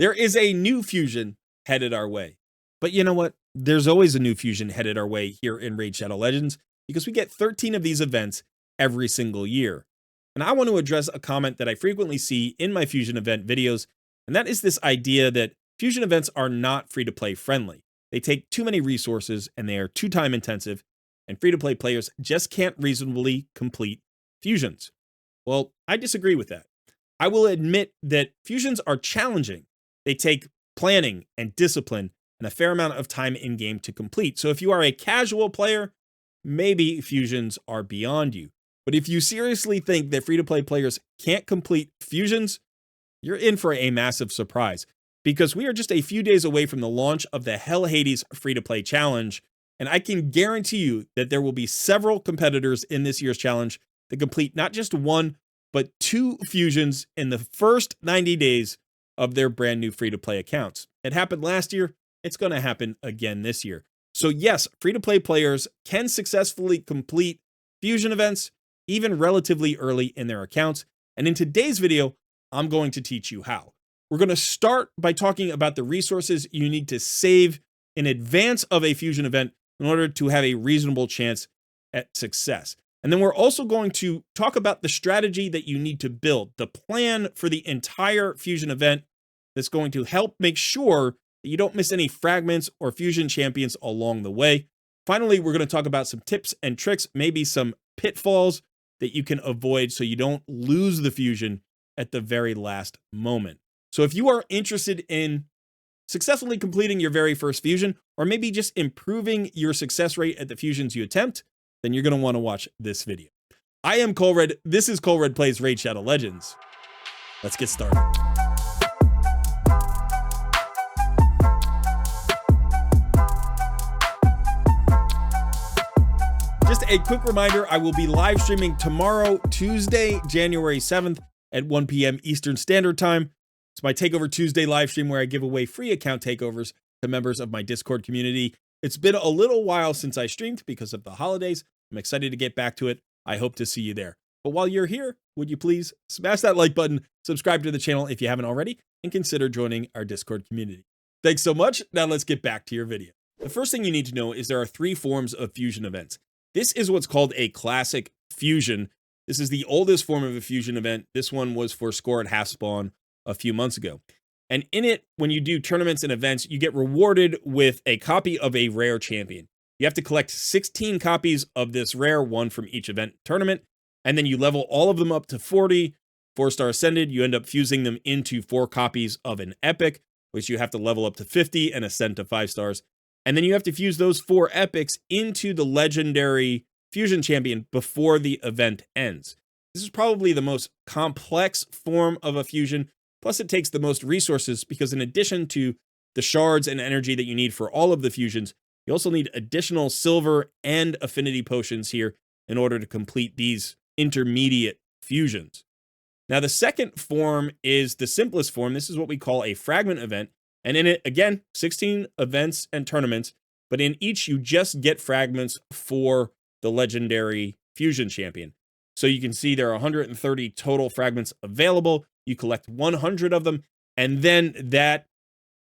There is a new fusion headed our way. But you know what? There's always a new fusion headed our way here in Raid Shadow Legends because we get 13 of these events every single year. And I want to address a comment that I frequently see in my fusion event videos, and that is this idea that fusion events are not free-to-play friendly. They take too many resources and they are too time intensive, and free-to-play players just can't reasonably complete fusions. Well, I disagree with that. I will admit that fusions are challenging. They take planning and discipline and a fair amount of time in game to complete. So if you are a casual player, maybe fusions are beyond you. But if you seriously think that free-to-play players can't complete fusions, you're in for a massive surprise, because we are just a few days away from the launch of the Hell Hades free-to-play challenge, and I can guarantee you that there will be several competitors in this year's challenge that complete not just one, but 2 fusions in the first 90 days of their brand new free-to-play accounts. It happened last year. It's going to happen again this year. So yes, free-to-play players can successfully complete fusion events even relatively early in their accounts. And in today's video, I'm going to teach you how. We're going to start by talking about the resources you need to save in advance of a fusion event in order to have a reasonable chance at success. And then we're also going to talk about the strategy that you need to build, the plan for the entire fusion event that's going to help make sure that you don't miss any fragments or fusion champions along the way. Finally, we're going to talk about some tips and tricks, maybe some pitfalls that you can avoid so you don't lose the fusion at the very last moment. So if you are interested in successfully completing your very first fusion, or maybe just improving your success rate at the fusions you attempt, then you're going to want to watch this video. I am Colred. This is Colred Plays Raid Shadow Legends. Let's get started. Just a quick reminder, I will be live streaming tomorrow, Tuesday, January 7th at 1 p.m. Eastern Standard Time. It's my Takeover Tuesday live stream where I give away free account takeovers to members of my Discord community. It's been a little while since I streamed because of the holidays. I'm excited to get back to it. I hope to see you there. But while you're here, would you please smash that like button, subscribe to the channel if you haven't already, and consider joining our Discord community. Thanks so much. Now let's get back to your video. The first thing you need to know is there are 3 forms of fusion events. This is what's called a classic fusion. This is the oldest form of a fusion event. This one was for score at half spawn a few months ago. And in it, when you do tournaments and events, you get rewarded with a copy of a rare champion. You have to collect 16 copies of this rare one from each event tournament, and then you level all of them up to 40. 4-star ascended, you end up fusing them into 4 copies of an epic, which you have to level up to 50 and ascend to 5 stars. And then you have to fuse those 4 epics into the legendary fusion champion before the event ends. This is probably the most complex form of a fusion. Plus, it takes the most resources because in addition to the shards and energy that you need for all of the fusions, you also need additional silver and affinity potions here in order to complete these intermediate fusions. Now, the second form is the simplest form. This is what we call a fragment event. And in it, again, 16 events and tournaments, but in each you just get fragments for the legendary fusion champion. So you can see there are 130 total fragments available. You collect 100 of them, and then that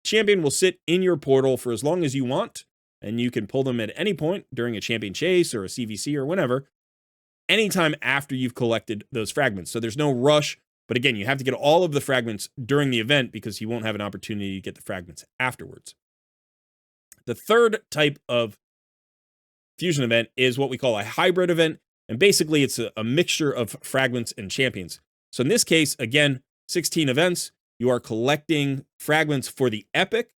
champion will sit in your portal for as long as you want, and you can pull them at any point during a champion chase or a CVC or whenever, anytime after you've collected those fragments. So there's no rush, but again, you have to get all of the fragments during the event because you won't have an opportunity to get the fragments afterwards. The third type of fusion event is what we call a hybrid event, and basically it's a mixture of fragments and champions. So in this case, again, 16 events, you are collecting fragments for the epic,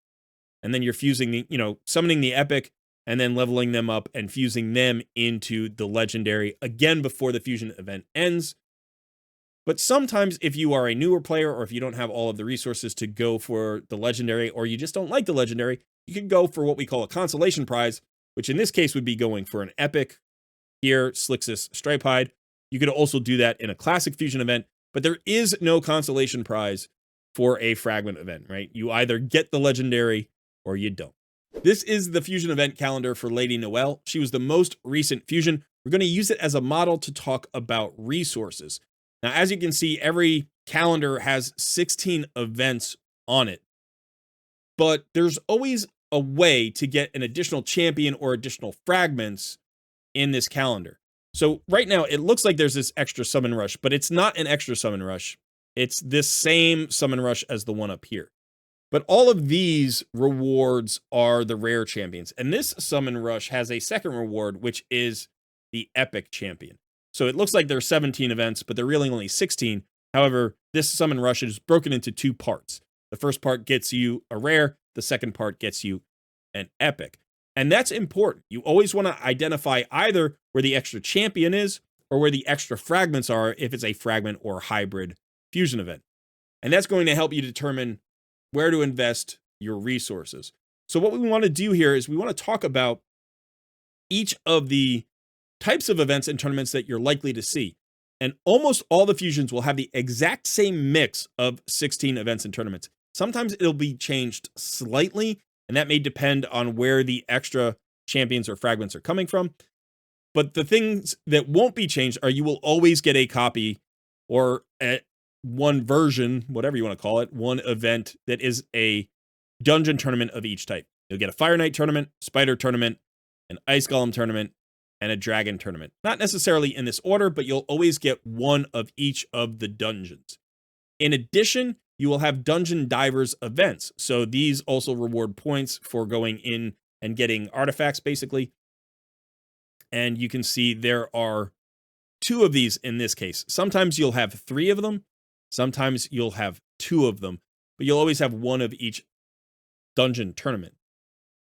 and then you're fusing the, summoning the epic and then leveling them up and fusing them into the legendary again before the fusion event ends. But sometimes if you are a newer player or if you don't have all of the resources to go for the legendary, or you just don't like the legendary, you can go for what we call a consolation prize, which in this case would be going for an epic here, Slixus Stripehide. You could also do that in a classic fusion event, but there is no consolation prize for a fragment event, right? You either get the legendary or you don't. This is the fusion event calendar for Lady Noelle. She was the most recent fusion. We're going to use it as a model to talk about resources. Now, as you can see, every calendar has 16 events on it. but there's always a way to get an additional champion or additional fragments in this calendar. So right now it looks like there's this extra summon rush, but it's not an extra summon rush. It's this same summon rush as the one up here. But all of these rewards are the rare champions. And this summon rush has a second reward, which is the epic champion. So it looks like there are 17 events, but they're really only 16. However, this summon rush is broken into two parts. The first part gets you a rare. The second part gets you an epic. And that's important. You always want to identify either where the extra champion is or where the extra fragments are if it's a fragment or hybrid fusion event. And that's going to help you determine where to invest your resources. So what we want to do here is we want to talk about each of the types of events and tournaments that you're likely to see. And almost all the fusions will have the exact same mix of 16 events and tournaments. Sometimes it'll be changed slightly, and that may depend on where the extra champions or fragments are coming from. But the things that won't be changed are you will always get a copy or one version, whatever you want to call it, one event that is a dungeon tournament of each type. You'll get a Fire Knight tournament, Spider tournament, an Ice Golem tournament, and a Dragon tournament. Not necessarily in this order, but you'll always get one of each of the dungeons. In addition, you will have Dungeon Divers events. So these also reward points for going in and getting artifacts, basically. And you can see there are 2 of these in this case. Sometimes you'll have 3 of them. Sometimes you'll have 2 of them. But you'll always have one of each dungeon tournament.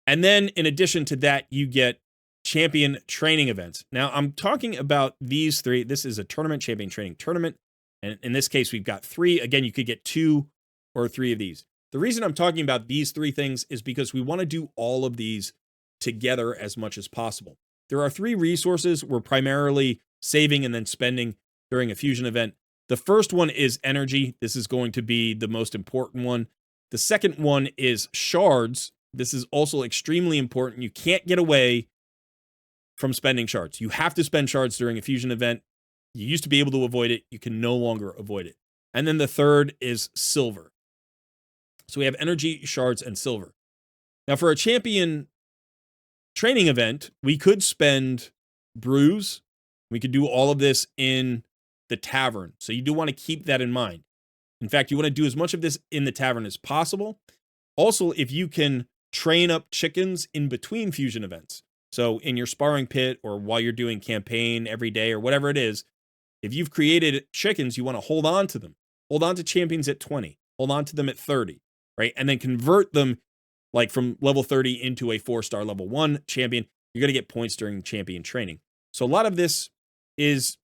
And then in addition to that, you get champion training events. Now, I'm talking about these 3. This is a tournament, champion training tournament. And in this case, we've got 3. Again, you could get 2 or 3 of these. The reason I'm talking about these 3 things is because we want to do all of these together as much as possible. There are 3 resources we're primarily saving and then spending during a fusion event. The first one is energy. This is going to be the most important one. The second one is shards. This is also extremely important. You can't get away from spending shards. You have to spend shards during a fusion event. You used to be able to avoid it. You can no longer avoid it. And then the third is silver. So we have energy, shards, and silver. Now for a champion training event, we could spend brews. We could do all of this in the tavern. So you do want to keep that in mind. In fact, you want to do as much of this in the tavern as possible. Also, if you can train up chickens in between fusion events. So in your sparring pit or while you're doing campaign every day or whatever it is, if you've created chickens, you want to hold on to them. Hold on to champions at 20. Hold on to them at 30, right? And then convert them like from level 30 into a 4-star level 1 champion. You're going to get points during champion training. So a lot of this is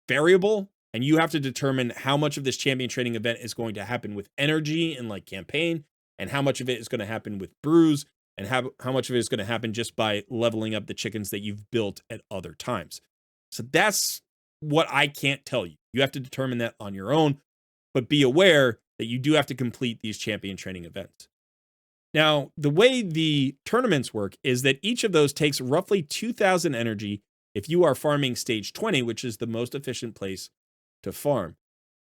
variable, and you have to determine how much of this champion training event is going to happen with energy and like campaign, and how much of it is going to happen with brews, and how much of it is going to happen just by leveling up the chickens that you've built at other times. So that's what I can't tell you. You have to determine that on your own, but be aware that you do have to complete these champion training events. Now, the way the tournaments work is that each of those takes roughly 2,000 energy if you are farming stage 20, which is the most efficient place to farm.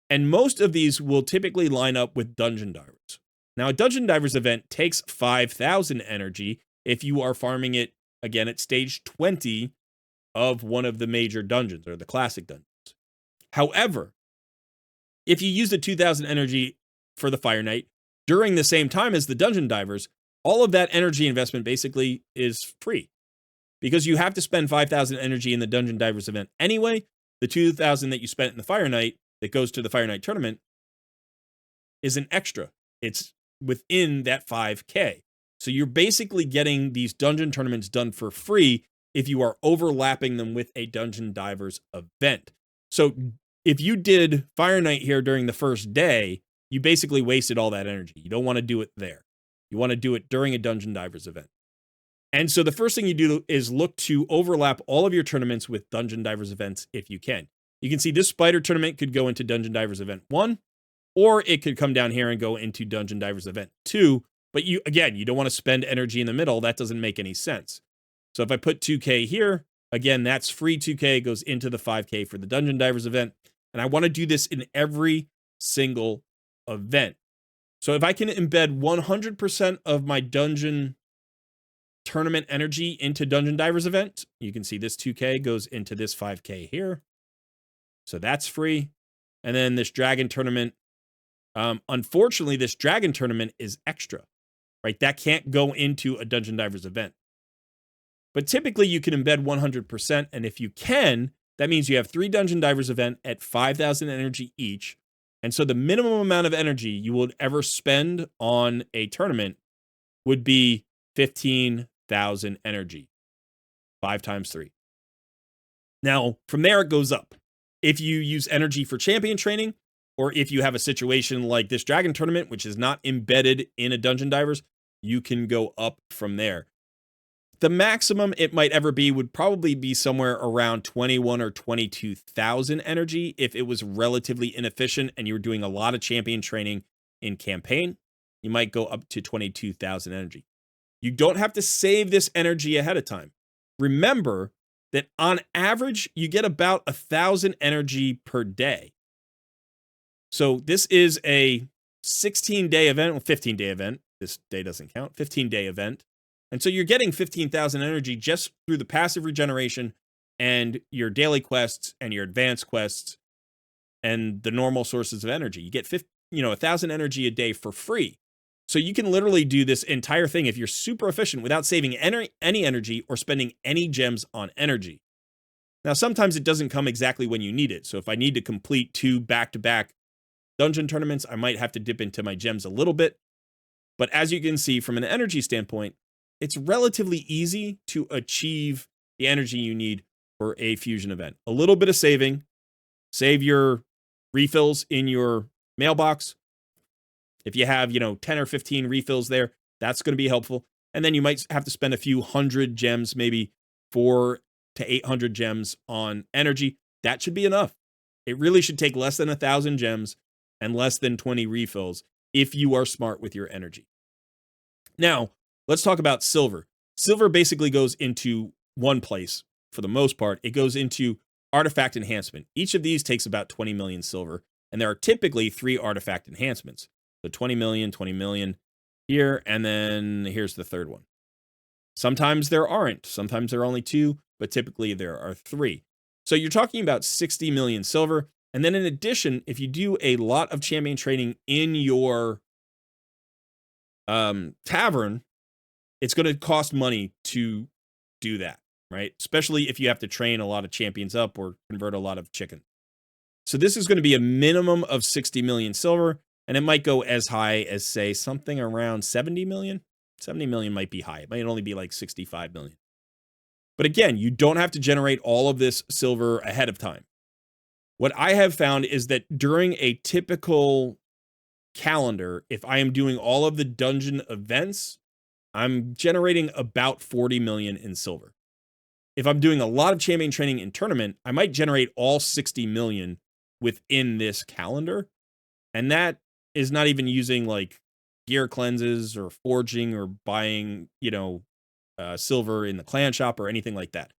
And most of these will typically line up with Dungeon Divers. Now, a Dungeon Divers event takes 5,000 energy if you are farming it, again, at stage 20 of one of the major dungeons, or the classic dungeons. However, if you use the 2,000 energy for the Fire Knight during the same time as the Dungeon Divers, all of that energy investment basically is free. Because you have to spend 5,000 energy in the Dungeon Divers event anyway. The 2,000 that you spent in the Fire Knight that goes to the Fire Knight tournament is an extra. It's within that 5K. So you're basically getting these dungeon tournaments done for free if you are overlapping them with a Dungeon Divers event. So if you did Fire Knight here during the first day, you basically wasted all that energy. You don't want to do it there. You want to do it during a Dungeon Divers event. And so the first thing you do is look to overlap all of your tournaments with Dungeon Divers events if you can. You can see this Spider tournament could go into Dungeon Divers event 1, or it could come down here and go into Dungeon Divers event 2. But you don't want to spend energy in the middle. That doesn't make any sense. So if I put 2K here, again, that's free 2K, goes into the 5K for the Dungeon Divers event. And I want to do this in every single event. So if I can embed 100% of my dungeon tournament energy into Dungeon Divers event, you can see this 2K goes into this 5K here. So that's free. And then this dragon tournament, unfortunately, this dragon tournament is extra, right? That can't go into a Dungeon Divers event. But typically you can embed 100%. And if you can, that means you have 3 Dungeon Divers event at 5,000 energy each. And so the minimum amount of energy you would ever spend on a tournament would be 15,000 energy. 5 times 3. Now, from there, it goes up. If you use energy for champion training, or if you have a situation like this dragon tournament, which is not embedded in a Dungeon Divers, you can go up from there. The maximum it might ever be would probably be somewhere around 21 or 22,000 energy if it was relatively inefficient and you were doing a lot of champion training in campaign. You might go up to 22,000 energy. You don't have to save this energy ahead of time. Remember that on average, you get about 1,000 energy per day. So this is a 16-day event, well, 15-day event. This day doesn't count, 15-day event. And so you're getting 15,000 energy just through the passive regeneration and your daily quests and your advanced quests and the normal sources of energy. You get 1,000 energy a day for free. So you can literally do this entire thing if you're super efficient without saving any energy or spending any gems on energy. Now, sometimes it doesn't come exactly when you need it. So if I need to complete 2 back-to-back dungeon tournaments, I might have to dip into my gems a little bit. But as you can see from an energy standpoint, it's relatively easy to achieve the energy you need for a fusion event. A little bit of saving, save your refills in your mailbox. If you have, 10 or 15 refills there, that's going to be helpful. And then you might have to spend a few hundred gems, maybe 400 to 800 gems on energy. That should be enough. It really should take less than 1,000 gems and less than 20 refills if you are smart with your energy. Now, let's talk about silver. Silver basically goes into one place for the most part. It goes into artifact enhancement. Each of these takes about 20 million silver, and there are typically 3 artifact enhancements. So 20 million here, and then here's the third one. Sometimes there aren't. Sometimes there are only 2, but typically there are 3. So you're talking about 60 million silver. And then in addition, if you do a lot of champion training in your tavern, it's going to cost money to do that, right? Especially if you have to train a lot of champions up or convert a lot of chicken. So this is going to be a minimum of 60 million silver, and it might go as high as, say, something around 70 million. 70 million might be high. It might only be like 65 million. But again, you don't have to generate all of this silver ahead of time. What I have found is that during a typical calendar, if I am doing all of the dungeon events, I'm generating about 40 million in silver. If I'm doing a lot of champion training in tournament, I might generate all 60 million within this calendar. And that is not even using like gear cleanses or forging or buying, silver in the clan shop or anything like that.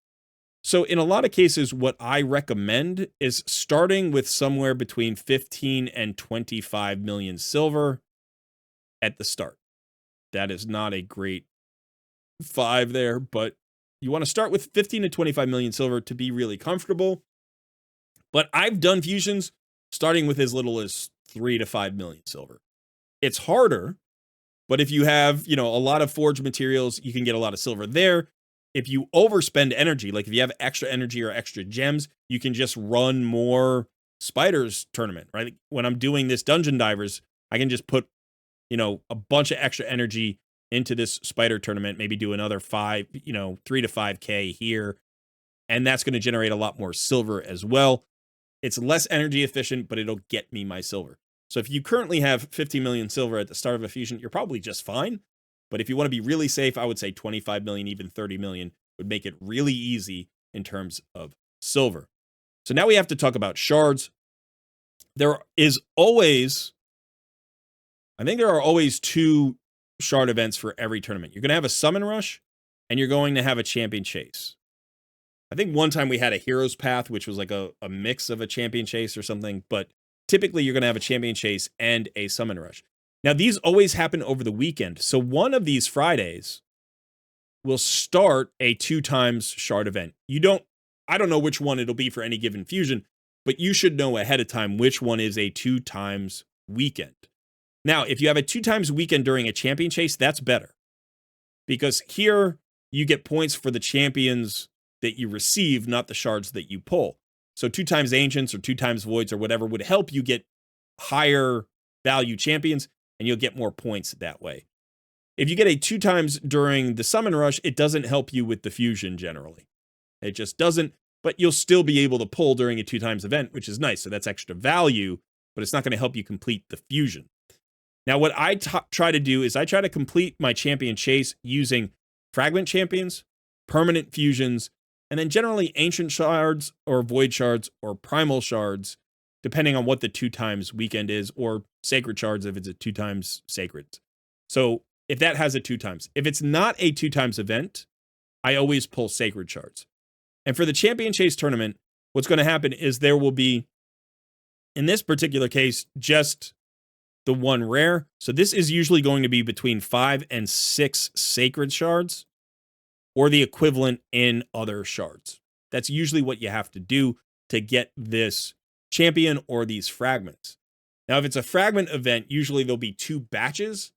So in a lot of cases, what I recommend is starting with somewhere between 15 and 25 million silver at the start. That is not a great 5 there, but you want to start with 15 to 25 million silver to be really comfortable. But I've done fusions starting with as little as 3 to 5 million silver. It's harder, but if you have, a lot of forged materials, you can get a lot of silver there. If you overspend energy, like if you have extra energy or extra gems, you can just run more spiders tournament, right? When I'm doing this Dungeon Divers, I can just put, a bunch of extra energy into this spider tournament, maybe do another 3 to 5K here. And that's going to generate a lot more silver as well. It's less energy efficient, but it'll get me my silver. So if you currently have 50 million silver at the start of a fusion, you're probably just fine. But if you want to be really safe, I would say 25 million, even 30 million would make it really easy in terms of silver. So now we have to talk about shards. There are always 2 shard events for every tournament. You're going to have a summon rush and you're going to have a champion chase. I think one time we had a hero's path, which was like a mix of a champion chase or something, but typically you're going to have a champion chase and a summon rush. Now, these always happen over the weekend. So one of these Fridays will start a 2 times shard event. I don't know which one it'll be for any given fusion, but you should know ahead of time which one is a 2 times weekend. Now, if you have a 2 times weekend during a champion chase, that's better. Because here you get points for the champions that you receive, not the shards that you pull. So 2 times ancients or 2 times voids or whatever would help you get higher value champions, and you'll get more points that way. If you get a 2 times during the summon rush, it doesn't help you with the fusion generally. It just doesn't, but you'll still be able to pull during a 2 times event, which is nice. So that's extra value, but it's not going to help you complete the fusion. Now, what I try to do is I try to complete my champion chase using fragment champions, permanent fusions, and then generally ancient shards or void shards or primal shards, depending on what the 2 times weekend is, or sacred shards if it's a 2 times sacred. So if that has a 2 times. If it's not a 2 times event, I always pull sacred shards. And for the champion chase tournament, what's going to happen is there will be, in this particular case, just the 1 rare. So this is usually going to be between 5 and 6 sacred shards, or the equivalent in other shards. That's usually what you have to do to get this champion or these fragments. Now, if it's a fragment event, usually there'll be 2 batches,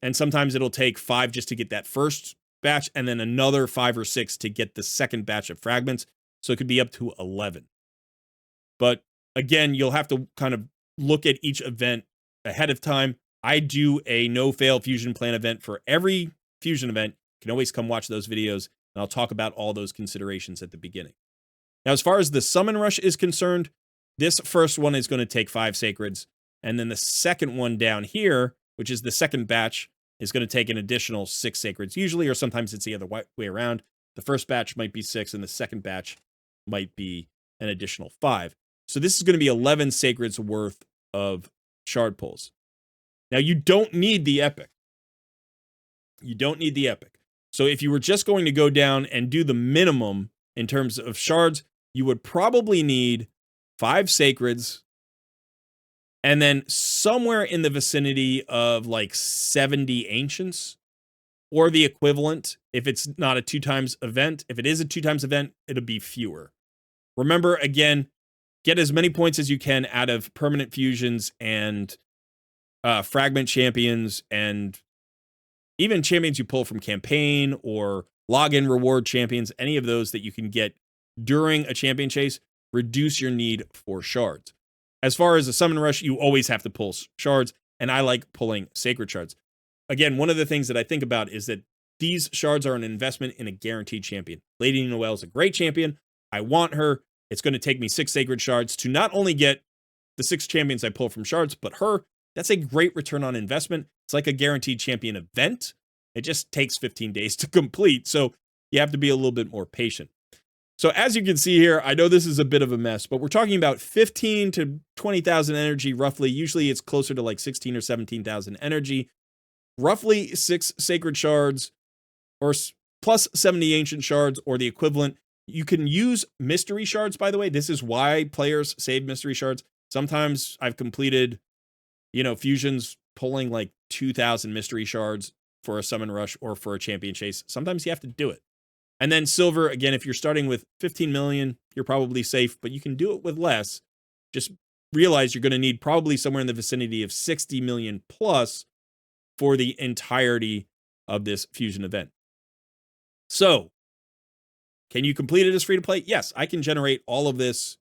and sometimes it'll take 5 just to get that first batch, and then another 5 or 6 to get the second batch of fragments. So it could be up to 11. But again, you'll have to kind of look at each event ahead of time. I do a no-fail fusion plan event for every fusion event. You can always come watch those videos, and I'll talk about all those considerations at the beginning. Now, as far as the summon rush is concerned, this first one is going to take 5 sacreds, and then the second one down here, which is the second batch, is going to take an additional 6 sacreds usually, or sometimes it's the other way around. The first batch might be 6, and the second batch might be an additional 5. So this is going to be 11 sacreds worth of shard pulls. Now, you don't need the epic. You don't need the epic. So if you were just going to go down and do the minimum in terms of shards, you would probably need 5 sacreds, and then somewhere in the vicinity of like 70 ancients, or the equivalent if it's not a 2 times event. If it is a 2 times event, it'll be fewer. Remember, again, get as many points as you can out of permanent fusions and fragment champions, and even champions you pull from campaign or login reward champions, any of those that you can get during a champion chase, reduce your need for shards. As far as a summon rush, you always have to pull shards, and I like pulling sacred shards. Again, one of the things that I think about is that these shards are an investment in a guaranteed champion. Lady Noelle is a great champion. I want her. It's going to take me 6 sacred shards to not only get the 6 champions I pull from shards, but her. That's a great return on investment. It's like a guaranteed champion event. It just takes 15 days to complete, so you have to be a little bit more patient. So as you can see here, I know this is a bit of a mess, but we're talking about 15 to 20,000 energy roughly. Usually it's closer to like 16 or 17,000 energy. Roughly 6 sacred shards, or plus 70 ancient shards, or the equivalent. You can use mystery shards, by the way. This is why players save mystery shards. Sometimes I've completed, fusions pulling like 2,000 mystery shards for a summon rush or for a champion chase. Sometimes you have to do it. And then silver, again, if you're starting with 15 million, you're probably safe, but you can do it with less. Just realize you're going to need probably somewhere in the vicinity of 60 million plus for the entirety of this fusion event. So, can you complete it as free to play? Yes, I can generate all of this.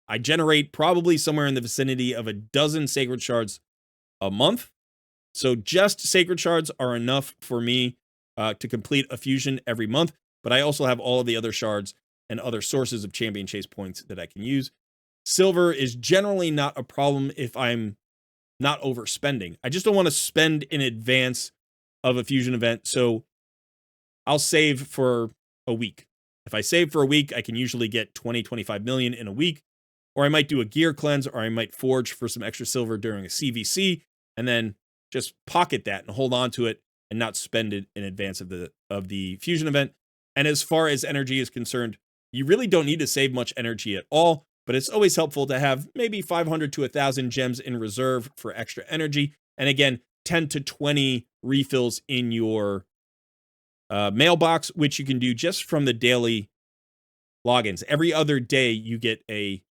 I generate probably somewhere in the vicinity of a dozen sacred shards a month. So just sacred shards are enough for me to complete a fusion every month. But I also have all of the other shards and other sources of champion chase points that I can use. Silver is generally not a problem if I'm not overspending. I just don't want to spend in advance of a fusion event, so I'll save for a week. If I save for a week, I can usually get 20, 25 million in a week, or I might do a gear cleanse, or I might forge for some extra silver during a CVC, and then just pocket that and hold on to it and not spend it in advance of the fusion event. And as far as energy is concerned, you really don't need to save much energy at all, but it's always helpful to have maybe 500 to 1,000 gems in reserve for extra energy. And again, 10 to 20 refills in your mailbox, which you can do just from the daily logins. Every other day you get a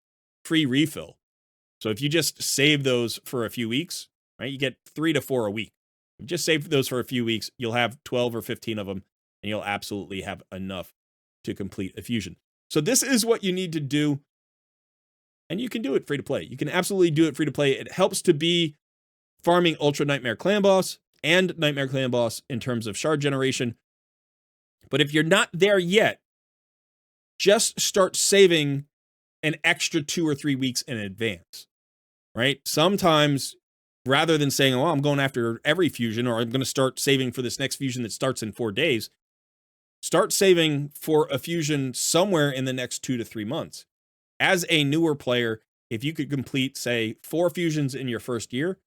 free refill. So if you just save those for a few weeks, right, you get 3 to 4 a week. If you just save those for a few weeks, you'll have 12 or 15 of them, and you'll absolutely have enough to complete a fusion. So this is what you need to do, and you can do it free to play. You can absolutely do it free to play. It helps to be farming Ultra Nightmare Clan Boss and Nightmare Clan Boss in terms of shard generation. But if you're not there yet, just start saving an extra 2 or 3 weeks in advance, right? Sometimes, rather than saying, oh, I'm going after every fusion, or I'm going to start saving for this next fusion that starts in 4 days, start saving for a fusion somewhere in the next 2 to 3 months. As a newer player, if you could complete, say, 4 fusions in your first year,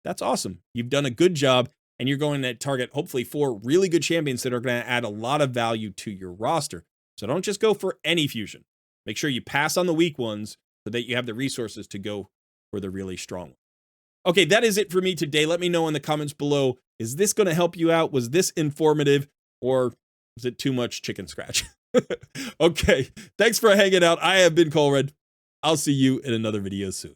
that's awesome. You've done a good job, and you're going to target, hopefully, 4 really good champions that are going to add a lot of value to your roster. So don't just go for any fusion. Make sure you pass on the weak ones so that you have the resources to go for the really strong ones. Okay, that is it for me today. Let me know in the comments below, is this going to help you out? Was this informative, or is it too much chicken scratch? Okay, thanks for hanging out. I have been Colred. I'll see you in another video soon.